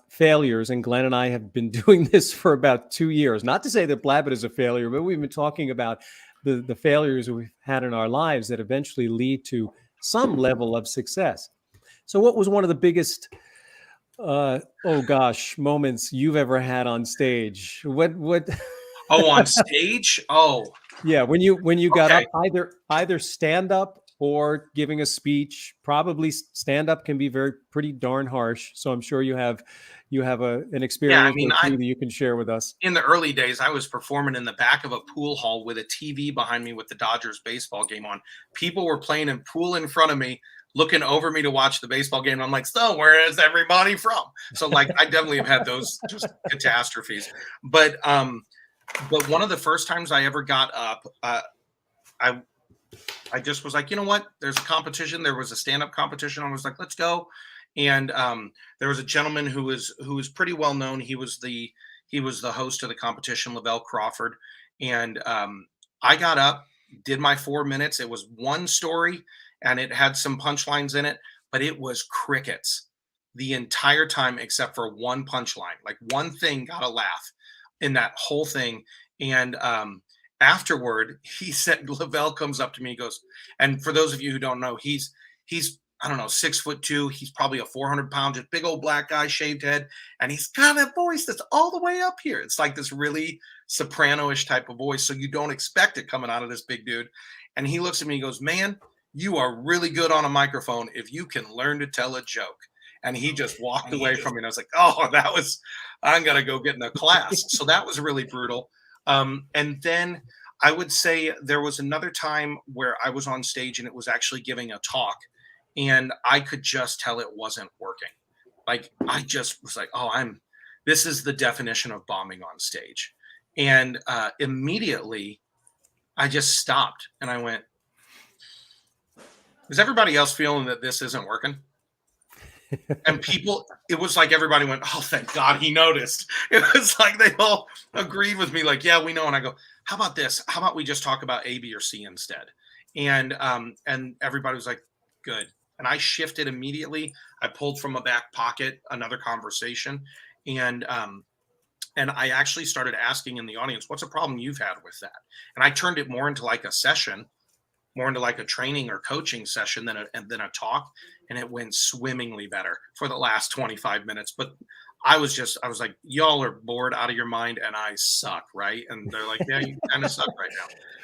failures, and Glenn and I have been doing this for about 2 years. Not to say that Blabbit is a failure, but we've been talking about the failures we've had in our lives that eventually lead to some level of success. So, what was one of the biggest, moments you've ever had on stage? What? Oh, on stage? Oh. Yeah, when you got up, either stand up or giving a speech. Probably stand up can be pretty darn harsh. So I'm sure you have an experience that you can share with us. In the early days, I was performing in the back of a pool hall with a TV behind me with the Dodgers baseball game on. People were playing in pool in front of me, looking over me to watch the baseball game. I'm like, so where is everybody from? So like, I definitely have had those just catastrophes. But one of the first times I ever got up, I just was like, you know what? There's a competition. There was a stand-up competition. I was like, let's go. And there was a gentleman who was pretty well known. He was the host of the competition, Lavelle Crawford. And I got up, did my 4 minutes. It was one story, and it had some punchlines in it, but it was crickets the entire time except for one punchline. Like one thing got a laugh in that whole thing. And afterward, he said, Lavelle comes up to me, he goes, and for those of you who don't know, he's I don't know, 6'2". He's probably a 400-pound, just big old black guy, shaved head, and he's got a voice that's all the way up here. It's like this really soprano-ish type of voice, so you don't expect it coming out of this big dude. And he looks at me and goes, man, you are really good on a microphone if you can learn to tell a joke. And he just walked away from me. And I was like, oh, I'm going to go get in a class. So that was really brutal. And then I would say there was another time where I was on stage and it was actually giving a talk. And I could just tell it wasn't working. Like, I just was like, this is the definition of bombing on stage. And immediately I just stopped and I went, is everybody else feeling that this isn't working? And it was like everybody went, oh, thank God he noticed. It was like they all agreed with me, like, yeah, we know. And I go, how about this? How about we just talk about A, B, or C instead? And everybody was like, good. And I shifted immediately. I pulled from a back pocket another conversation. And I actually started asking in the audience, what's a problem you've had with that? And I turned it more into like a session, more into like a training or coaching session than a talk. And it went swimmingly better for the last 25 minutes. But I was like, y'all are bored out of your mind and I suck, right? And they're like, yeah, you kind of suck right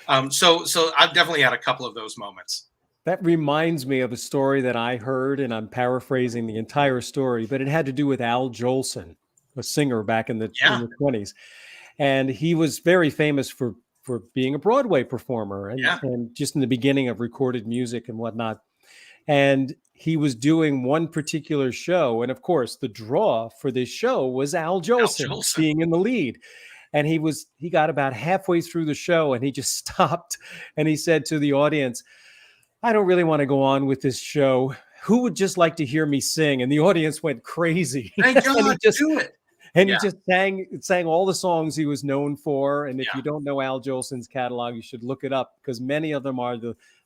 now. So I've definitely had a couple of those moments. That reminds me of a story that I heard, and I'm paraphrasing the entire story, but it had to do with Al Jolson, a singer back in the 20s. And he was very famous for being a Broadway performer and just in the beginning of recorded music and whatnot. And he was doing one particular show. And of course, the draw for this show was Al Jolson being in the lead. And he got about halfway through the show and he just stopped and he said to the audience, I don't really want to go on with this show. who would just like to hear me sing? And the audience went crazy. Thank God, And he just, do it. and Yeah. he just sang all the songs he was known for. And if Yeah. you don't know Al Jolson's catalog, you should look it up, because many of them are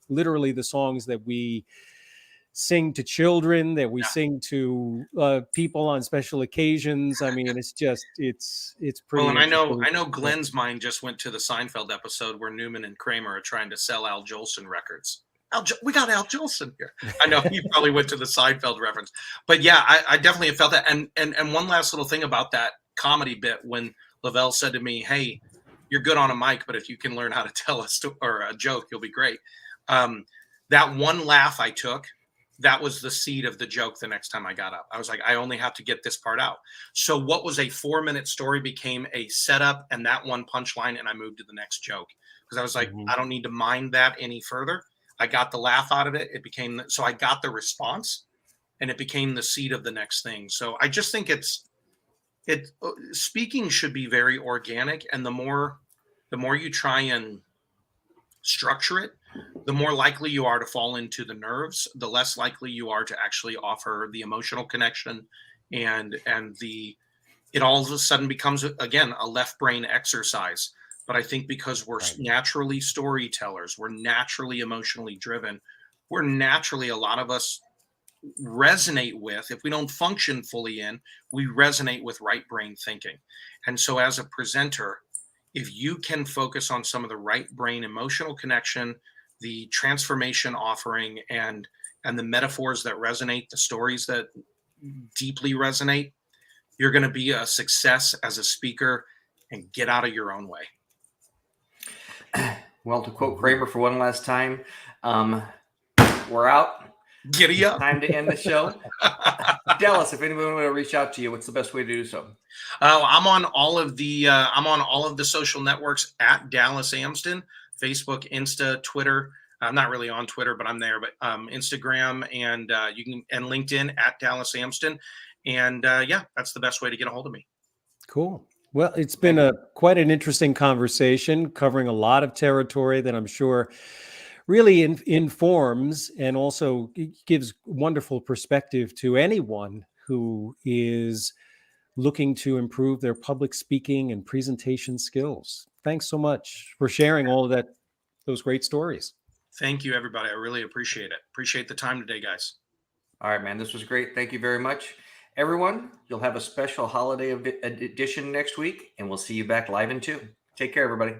literally the songs that we sing to children, that we sing to people on special occasions. I mean, it's pretty. Well, and I know Glenn's mind just went to the Seinfeld episode where Newman and Kramer are trying to sell Al Jolson records. We got Al Jolson here. I know he probably went to the Seinfeld reference, but yeah, I definitely have felt that. And one last little thing about that comedy bit, when Lavelle said to me, "Hey, you're good on a mic, but if you can learn how to tell a joke, you'll be great." That one laugh I took, that was the seed of the joke the next time I got up. I was like, I only have to get this part out. So what was a 4-minute story became a setup and that one punchline, and I moved to the next joke. Because I was like, I don't need to mind that any further. I got the laugh out of it. So I got the response, and it became the seed of the next thing. So I just think speaking should be very organic. And the more you try and structure it, the more likely you are to fall into the nerves, the less likely you are to actually offer the emotional connection, and it all of a sudden becomes, again, a left brain exercise. But I think because we're naturally storytellers, we're naturally emotionally driven, we're naturally, a lot of us resonate with, if we don't function fully in, we resonate with right brain thinking. And so as a presenter, if you can focus on some of the right brain emotional connection, the transformation offering, and the metaphors that resonate, the stories that deeply resonate, you're going to be a success as a speaker and get out of your own way. Well, to quote Kramer for one last time, we're out. Giddy up. Time to end the show. Dallas, if anyone want to reach out to you, what's the best way to do so? I'm on all of the social networks at Dallas Amsden, Facebook, Insta, Twitter. I'm not really on Twitter, but I'm there. But Instagram and LinkedIn at Dallas Amsden, and that's the best way to get a hold of me. Cool. Well, it's been quite an interesting conversation, covering a lot of territory that I'm sure really informs and also gives wonderful perspective to anyone who is looking to improve their public speaking and presentation skills. Thanks so much for sharing all of those great stories. Thank you, everybody. I really appreciate it. Appreciate the time today, guys. All right, man. This was great. Thank you very much. Everyone, you'll have a special holiday edition next week, and we'll see you back live in 2. Take care, everybody.